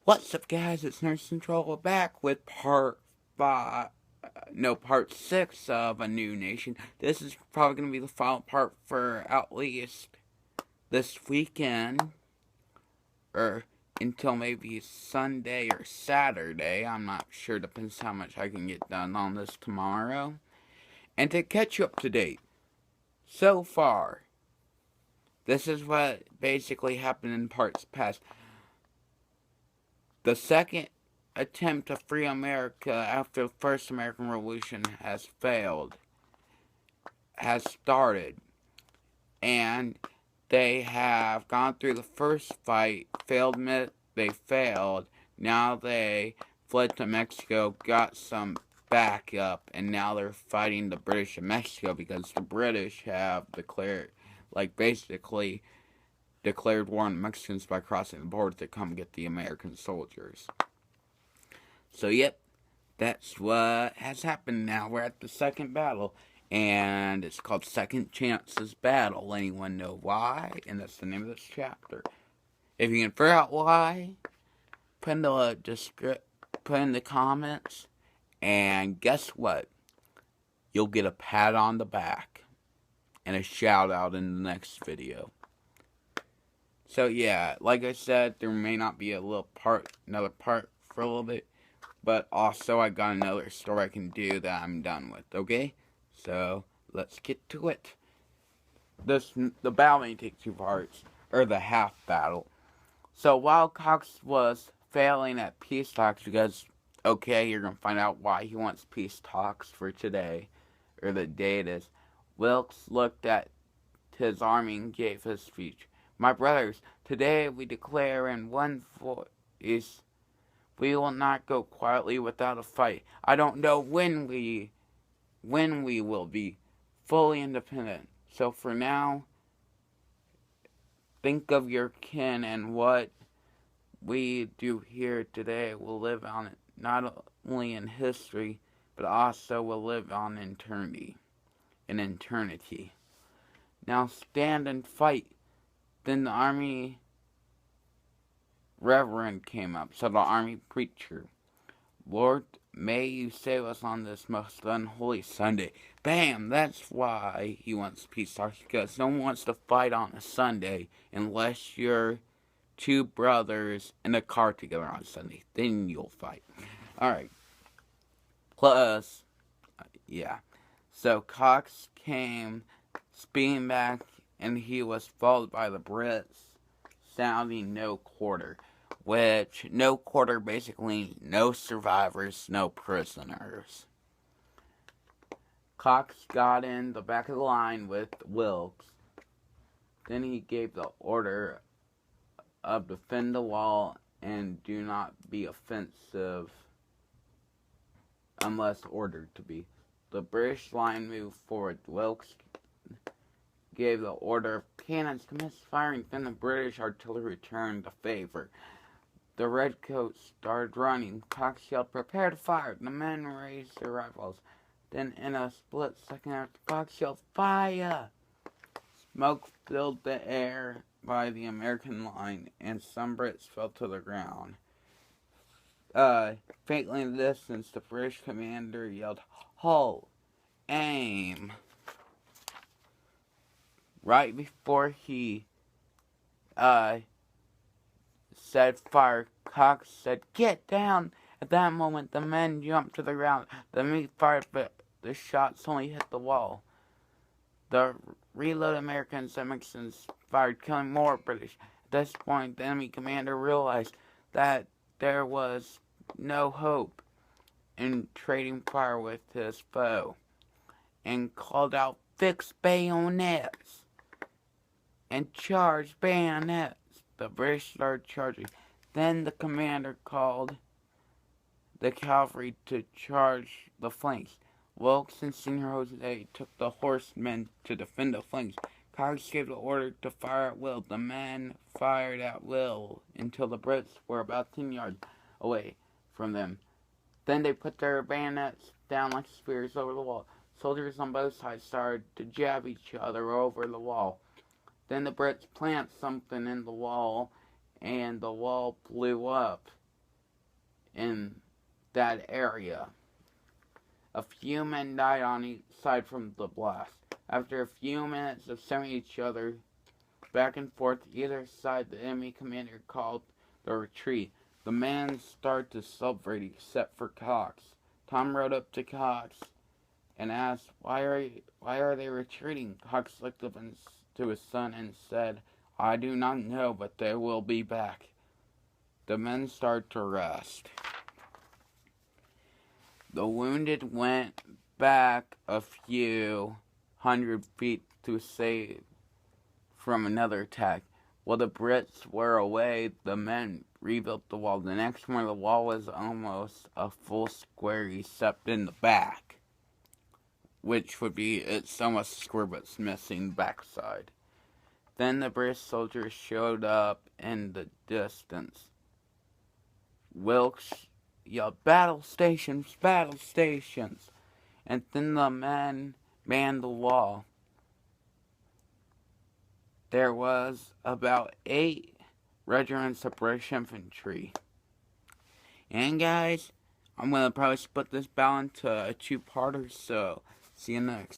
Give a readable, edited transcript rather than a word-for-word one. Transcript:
What's up, guys? It's Nurse Central. We're back with part 6 of A New Nation. This is probably going to be the final part for at least this weekend, or until maybe Sunday or Saturday. I'm not sure, depends how much I can get done on this tomorrow. And to catch you up to date, so far, this is what basically happened in parts past. The second attempt to free America after the first American Revolution has started. And they have gone through the first fight, they failed. Now they fled to Mexico, got some backup, and now they're fighting the British in Mexico because the British have basically declared war on the Mexicans by crossing the border to come get the American soldiers. So, yep, that's what has happened now. We're at the second battle, and it's called Second Chances Battle. Anyone know why? And that's the name of this chapter. If you can figure out why, put in the comments, and guess what? You'll get a pat on the back and a shout out in the next video. So yeah, like I said, there may not be another part for a little bit, but also I got another story I can do that I'm done with, okay? So, let's get to it. The battle may take 2 parts, or the half battle. So, while Cox was failing at peace talks, because, okay, you're going to find out why he wants peace talks for today, or the day it is, Wilkes looked at his army and gave his speech. My brothers, today we declare in one voice, we will not go quietly without a fight. I don't know when we will be fully independent. So for now, think of your kin, and what we do here today will live on not only in history, but also will live on in eternity. Now stand and fight. Then the army reverend came up, so the army preacher, Lord, may you save us on this most unholy Sunday. Bam! That's why he wants peace talks, because no one wants to fight on a Sunday unless you're 2 brothers in a car together on Sunday. Then you'll fight. Alright. Plus, yeah. So Cox came speeding back, and he was followed by the Brits, sounding no quarter. Which, no quarter basically no survivors, no prisoners. Cox got in the back of the line with Wilkes. Then he gave the order of defend the wall and do not be offensive unless ordered to be. The British line moved forward. Wilkes gave the order of cannons commenced firing. Then the British artillery returned the favor. The redcoats started running. Cox yelled, "Prepare to fire!" The men raised their rifles. Then, in a split second after Cox yelled, "Fire!" Smoke filled the air by the American line, and some Brits fell to the ground. Faintly in the distance, the British commander yelled, "Halt! Aim!" Right before he said fire, Cox said, "Get down!" At that moment, the men jumped to the ground. The enemy fired, but the shots only hit the wall. The reloaded Americans and Mexicans fired, killing more British. At this point, the enemy commander realized that there was no hope in trading fire with his foe, and called out, "Fix bayonets!" and charge bayonets. The British started charging. Then the commander called the cavalry to charge the flanks. Wilkes and Senior Jose took the horsemen to defend the flanks. Cox gave the order to fire at will. The men fired at will until the Brits were about 10 yards away from them. Then they put their bayonets down like spears over the wall. Soldiers on both sides started to jab each other over the wall. Then the Brits planted something in the wall, and the wall blew up. in that area. A few men died on each side from the blast. After a few minutes of sending each other back and forth either side, the enemy commander called the retreat. The men started to celebrate except for Cox. Tom rode up to Cox and asked, why are they retreating? Cox looked up to his son and said, I do not know, but they will be back. The men started to rest. The wounded went back a few hundred feet to save from another attack. While the Brits were away, the men rebuilt the wall. The next morning, the wall was almost a full square except in the back, which would be, it's almost a square but it's missing the backside. Then the British soldiers showed up in the distance. Wilkes yelled, battle stations, battle stations. And then the men manned the wall. There was about 8 regiments of British infantry. And guys, I'm going to probably split this battle into a 2-parter, so see you next.